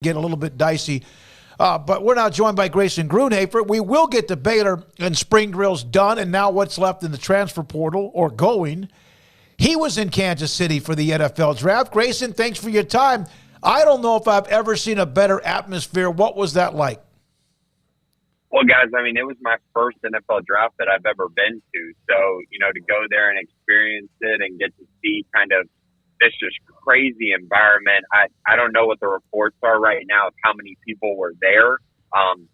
get a little bit dicey. But we're now joined by Grayson Grundhoefer. We will get the Baylor and spring drills done, and now what's left in the transfer portal or going. He was in Kansas City for the NFL draft. Grayson, thanks for your time. I don't know if I've ever seen a better atmosphere. What was that like? Well, guys, I mean, it was my first NFL draft that I've ever been to. So, to go there and experience it and get to see kind of this just crazy environment. I don't know what the reports are right now of how many people were there,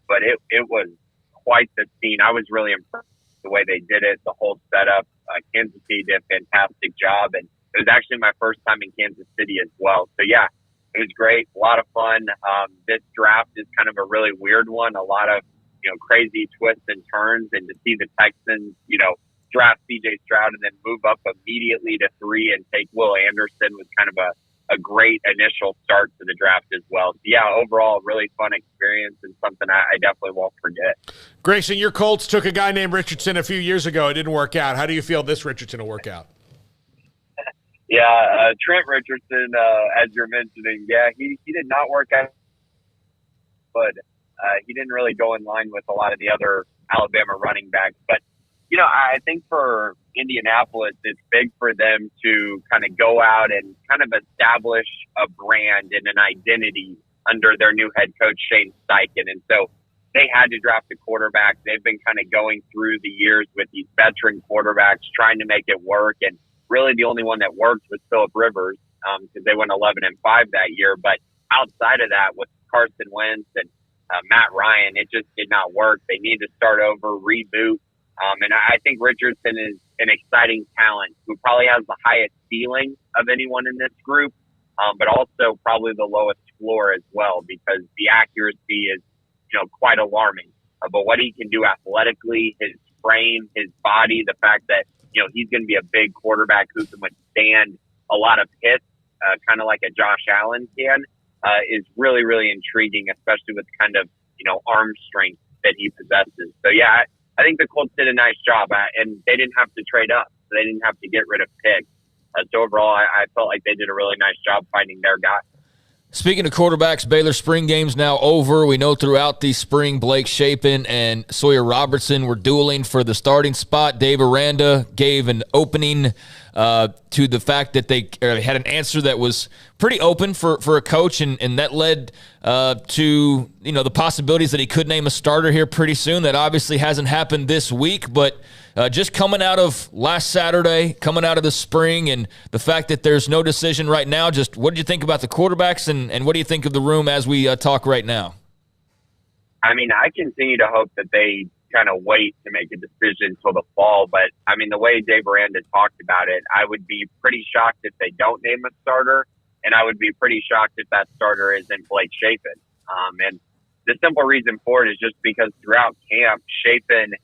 but it was quite the scene. I was really impressed with the way they did it, the whole setup. Kansas City did a fantastic job, and it was actually my first time in Kansas City as well. So, yeah, it was great, a lot of fun. This draft is kind of a really weird one, a lot of crazy twists and turns, and to see the Texans, draft C.J. Stroud and then move up immediately to 3 and take Will Anderson was kind of a great initial start to the draft as well. So, yeah, overall, really fun experience and something I definitely won't forget. Grayson, your Colts took a guy named Richardson a few years ago. It didn't work out. How do you feel this Richardson will work out? Yeah, Trent Richardson, as you're mentioning, yeah, he did not work out, but he didn't really go in line with a lot of the other Alabama running backs. But, I think for Indianapolis, it's big for them to kind of go out and kind of establish a brand and an identity under their new head coach, Shane Steichen. And so they had to draft a quarterback. They've been kind of going through the years with these veteran quarterbacks, trying to make it work. And really the only one that worked was Phillip Rivers, because they went 11-5 that year. But outside of that, with Carson Wentz and Matt Ryan, it just did not work. They need to start over, reboot. And I think Richardson is an exciting talent who probably has the highest ceiling of anyone in this group, but also probably the lowest floor as well, because the accuracy is, quite alarming. But what he can do athletically, his frame, his body, the fact that, he's going to be a big quarterback who can withstand a lot of hits, kind of like a Josh Allen can, is really, really intriguing, especially with kind of, arm strength that he possesses. So, yeah, I think the Colts did a nice job, and they didn't have to trade up. So they didn't have to get rid of picks. So overall, I felt like they did a really nice job finding their guy. Speaking of quarterbacks, Baylor spring game's now over. We know throughout the spring, Blake Shapen and Sawyer Robertson were dueling for the starting spot. Dave Aranda gave an opening to the fact that they had an answer that was pretty open for a coach, and that led to the possibilities that he could name a starter here pretty soon. That obviously hasn't happened this week, but just coming out of last Saturday, coming out of the spring, and the fact that there's no decision right now, just what did you think about the quarterbacks, and what do you think of the room as we talk right now? I mean, I continue to hope that they kind of wait to make a decision till the fall. But, I mean, the way Dave Aranda talked about it, I would be pretty shocked if they don't name a starter, and I would be pretty shocked if that starter isn't Blake Shapen. And the simple reason for it is just because throughout camp, Shapen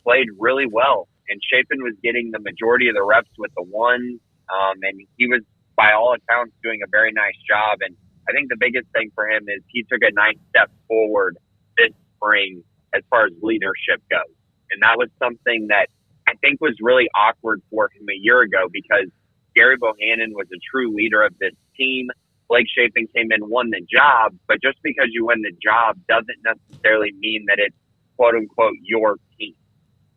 played really well, and Shapen was getting the majority of the reps with the ones, and he was, by all accounts, doing a very nice job. And I think the biggest thing for him is he took a nice step forward this spring as far as leadership goes. And that was something that I think was really awkward for him a year ago, because Gary Bohannon was a true leader of this team. Blake Shapen came in, won the job, but just because you win the job doesn't necessarily mean that it's quote unquote your team.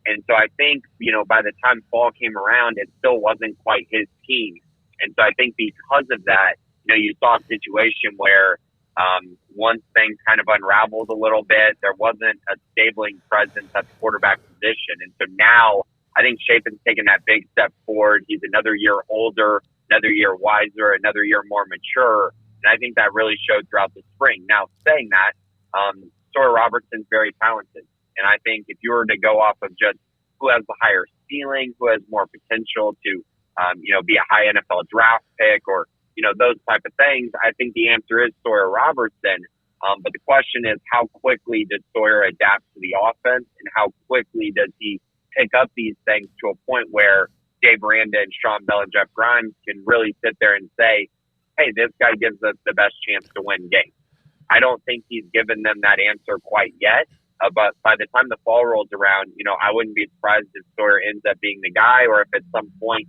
And so I think, by the time fall came around, it still wasn't quite his team. And so I think because of that, you saw a situation where once things kind of unraveled a little bit, there wasn't a stabling presence at the quarterback position. And so now I think Shapen's taken that big step forward. He's another year older, another year wiser, another year more mature. And I think that really showed throughout the spring. Now, saying that, Sawyer Robertson's very talented. And I think if you were to go off of just who has the higher ceiling, who has more potential to, be a high NFL draft pick or, those type of things, I think the answer is Sawyer Robertson. But the question is, how quickly does Sawyer adapt to the offense, and how quickly does he pick up these things to a point where Dave Aranda and Sean Bell and Jeff Grimes can really sit there and say, hey, this guy gives us the best chance to win games. I don't think he's given them that answer quite yet. But by the time the fall rolls around, I wouldn't be surprised if Sawyer ends up being the guy, or if at some point,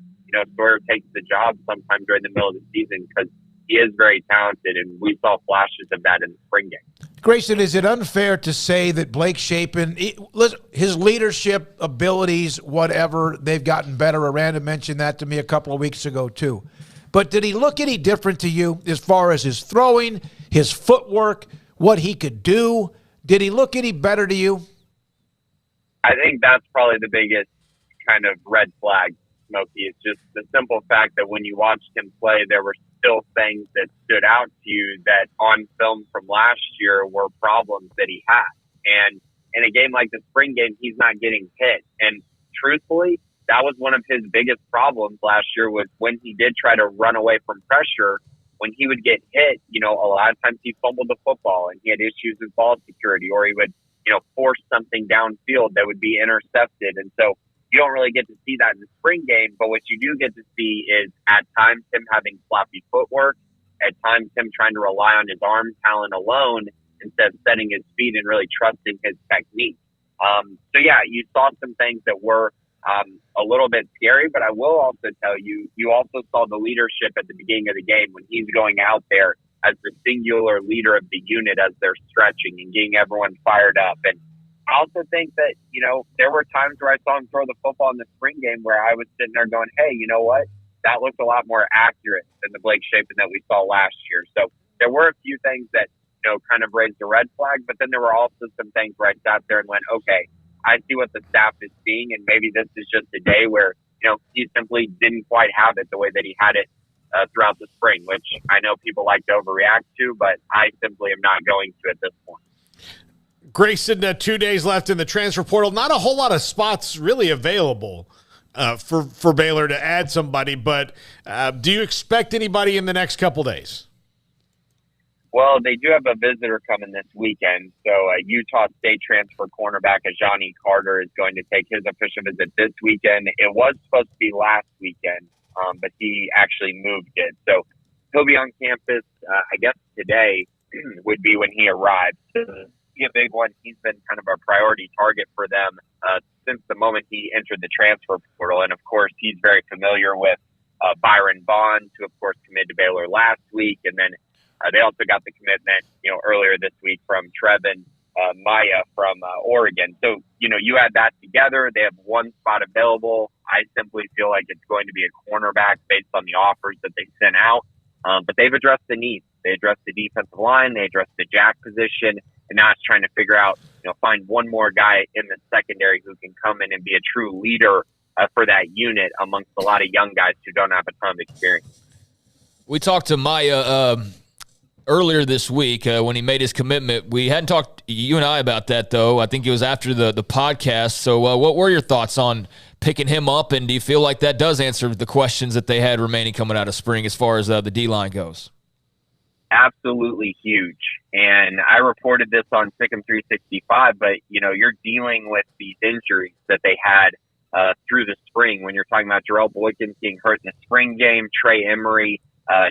Sawyer takes the job sometime during the middle of the season, because he is very talented, and we saw flashes of that in the spring game. Grayson, is it unfair to say that Blake Shapen, his leadership abilities, whatever, they've gotten better? Aranda mentioned that to me a couple of weeks ago too. But did he look any different to you as far as his throwing, his footwork, what he could do? Did he look any better to you? I think that's probably the biggest kind of red flag, Smokey. It's just the simple fact that when you watched him play, there were still things that stood out to you that on film from last year were problems that he had. And in a game like the spring game, he's not getting hit. And truthfully, that was one of his biggest problems last year, was when he did try to run away from pressure. When he would get hit, a lot of times he fumbled the football and he had issues with ball security, or he would, force something downfield that would be intercepted. And so you don't really get to see that in the spring game, but what you do get to see is at times him having sloppy footwork, at times him trying to rely on his arm talent alone instead of setting his feet and really trusting his technique. So yeah, you saw some things that were a little bit scary, but I will also tell you, you also saw the leadership at the beginning of the game when he's going out there as the singular leader of the unit as they're stretching and getting everyone fired up. And I also think that, there were times where I saw him throw the football in the spring game where I was sitting there going, hey, you know what? That looked a lot more accurate than the Blake Shapen that we saw last year. So there were a few things that, kind of raised a red flag, but then there were also some things where I sat there and went, okay, I see what the staff is seeing, and maybe this is just a day where, he simply didn't quite have it the way that he had it throughout the spring, which I know people like to overreact to, but I simply am not going to at this point. Grayson, 2 days left in the transfer portal. Not a whole lot of spots really available for Baylor to add somebody, but do you expect anybody in the next couple days? Well, they do have a visitor coming this weekend. So Utah State transfer cornerback Ajani Carter is going to take his official visit this weekend. It was supposed to be last weekend, but he actually moved it. So he'll be on campus, I guess today would be when he arrived. Be a big one. He's been kind of a priority target for them since the moment he entered the transfer portal. And, of course, he's very familiar with Byron Bonds, who, of course, committed to Baylor last week. And then they also got the commitment, earlier this week from Trevin Maya from Oregon. So, you add that together. They have one spot available. I simply feel like it's going to be a cornerback based on the offers that they sent out. But they've addressed the needs. They addressed the defensive line. They addressed the jack position. And now it's trying to figure out, find one more guy in the secondary who can come in and be a true leader for that unit amongst a lot of young guys who don't have a ton of experience. We talked to Maya earlier this week when he made his commitment. We hadn't talked, you and I, about that, though. I think it was after the podcast. So what were your thoughts on picking him up, and do you feel like that does answer the questions that they had remaining coming out of spring as far as the D-line goes? Absolutely huge. And I reported this on Sic'Em 365, but, you're dealing with these injuries that they had through the spring. When you're talking about Jarrell Boykins getting hurt in the spring game, Trey Emery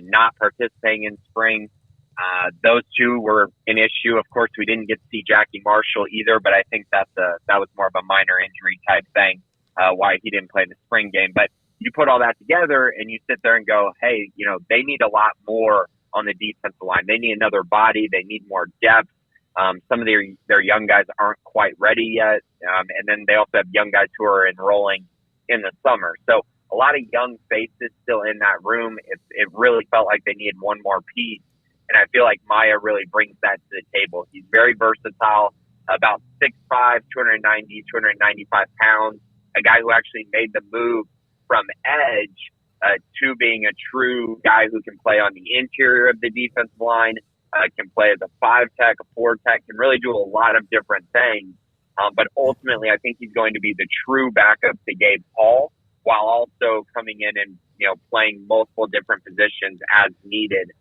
not participating in spring, those two were an issue. Of course, we didn't get to see Jackie Marshall either, but I think that was more of a minor injury type thing, why he didn't play in the spring game. But you put all that together and you sit there and go, hey, they need a lot more on the defensive line. They need another body. They need more depth. Some of their young guys aren't quite ready yet. And then they also have young guys who are enrolling in the summer. So a lot of young faces still in that room. It really felt like they needed one more piece. And I feel like Maya really brings that to the table. He's very versatile, about 6'5", 290, 295 pounds, a guy who actually made the move from edge to being a true guy who can play on the interior of the defensive line, can play as a 5-tech, a 4-tech, can really do a lot of different things. But ultimately, I think he's going to be the true backup to Gabe Hall, while also coming in and playing multiple different positions as needed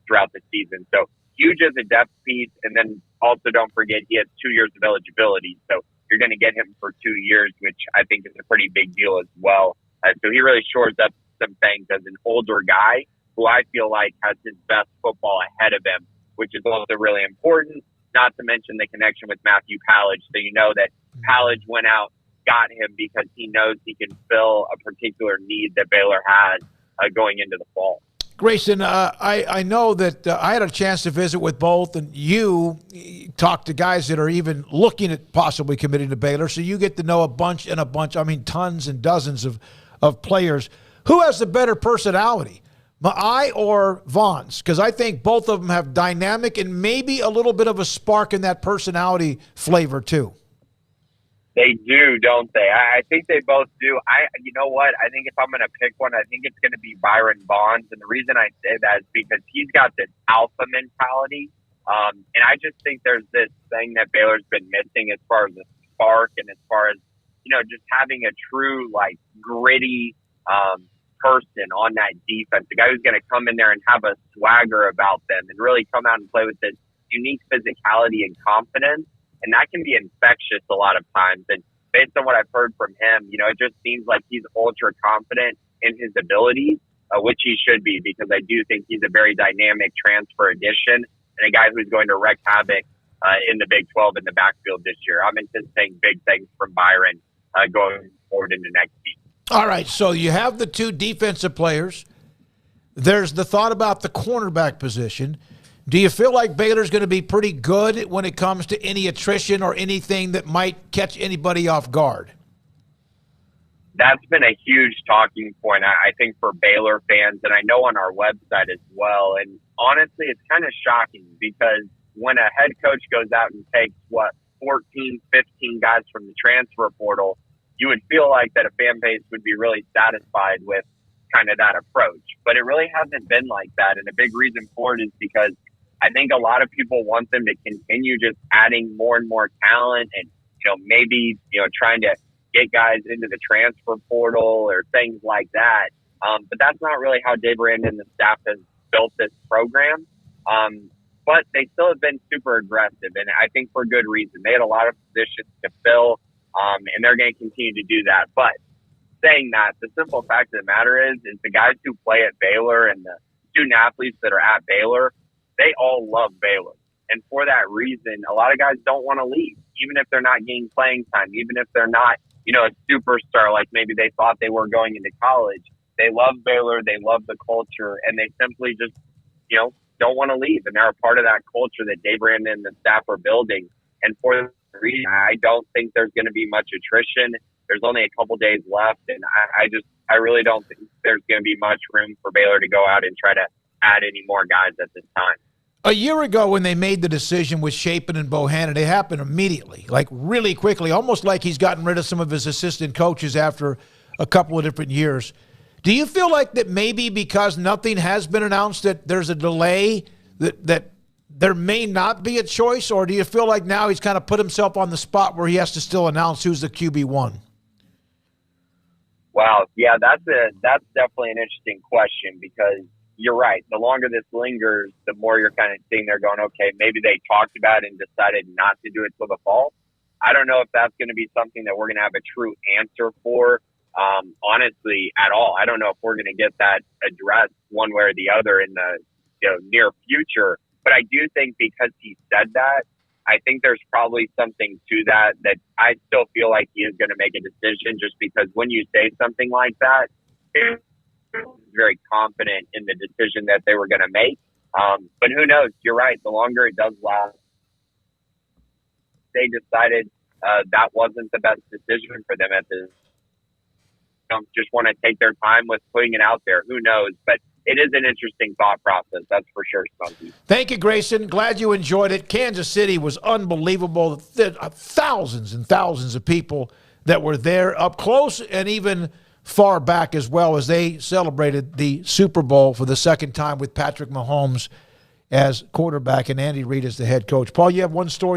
throughout the season. So huge as a depth piece. And then also don't forget he has 2 years of eligibility. So you're going to get him for 2 years, which I think is a pretty big deal as well. So he really shores up some things as an older guy who I feel like has his best football ahead of him, which is also really important, not to mention the connection with Matthew Pallage. So that Pallage went out, got him because he knows he can fill a particular need that Baylor has going into the fall. Grayson, I know that I had a chance to visit with both, and you talk to guys that are even looking at possibly committing to Baylor, so you get to know a bunch, I mean tons and dozens of players. Who has the better personality, Ma'ai or Bonds? Because I think both of them have dynamic and maybe a little bit of a spark in that personality flavor too. They do, don't they? I think they both do. You know what? I think if I'm going to pick one, I think it's going to be Byron Bonds. And the reason I say that is because he's got this alpha mentality. And I just think there's this thing that Baylor's been missing as far as the spark and as far as, just having a true, like, gritty person on that defense. A guy who's going to come in there and have a swagger about them and really come out and play with this unique physicality and confidence. And that can be infectious a lot of times. And based on what I've heard from him, it just seems like he's ultra confident in his abilities, which he should be, because I do think he's a very dynamic transfer addition and a guy who's going to wreak havoc in the Big 12 in the backfield this year. I'm anticipating big things from Byron going forward into next season. All right, so you have the two defensive players. There's the thought about the cornerback position. Do you feel like Baylor's going to be pretty good when it comes to any attrition or anything that might catch anybody off guard? That's been a huge talking point, I think, for Baylor fans, and I know on our website as well. And honestly, it's kind of shocking because when a head coach goes out and takes, 14, 15 guys from the transfer portal, you would feel like that a fan base would be really satisfied with kind of that approach. But it really hasn't been like that, and a big reason for it is because I think a lot of people want them to continue just adding more and more talent and, maybe, trying to get guys into the transfer portal or things like that. But that's not really how Dave Aranda and the staff has built this program. But they still have been super aggressive, and I think for good reason. They had a lot of positions to fill, and they're going to continue to do that. But saying that, the simple fact of the matter is the guys who play at Baylor and the student athletes that are at Baylor, they all love Baylor. And for that reason, a lot of guys don't want to leave, even if they're not getting playing time, even if they're not, a superstar like maybe they thought they were going into college. They love Baylor, they love the culture, and they simply just, don't want to leave. And they're a part of that culture that Dave Aranda and the staff are building. And for that reason, I don't think there's going to be much attrition. There's only a couple days left, and I really don't think there's going to be much room for Baylor to go out and try to add any more guys at this time. A year ago when they made the decision with Shapen and Bohannon, it happened immediately, like really quickly, almost like he's gotten rid of some of his assistant coaches after a couple of different years. Do you feel like that maybe because nothing has been announced that there's a delay, that there may not be a choice, or do you feel like now he's kind of put himself on the spot where he has to still announce who's the QB1? Wow, yeah, that's definitely an interesting question because you're right. The longer this lingers, the more you're kind of sitting there going, okay, maybe they talked about it and decided not to do it till the fall. I don't know if that's going to be something that we're going to have a true answer for, honestly, at all. I don't know if we're going to get that addressed one way or the other in the near future. But I do think because he said that, I think there's probably something to that I still feel like he is going to make a decision just because when you say something like that, very confident in the decision that they were going to make. But who knows? You're right. The longer it does last, they decided that wasn't the best decision for them at this. Just want to take their time with putting it out there. Who knows? But it is an interesting thought process. That's for sure, Spunky. Thank you, Grayson. Glad you enjoyed it. Kansas City was unbelievable. Thousands and thousands of people that were there up close and even far back as well as they celebrated the Super Bowl for the second time with Patrick Mahomes as quarterback and Andy Reid as the head coach. Paul, you have one story on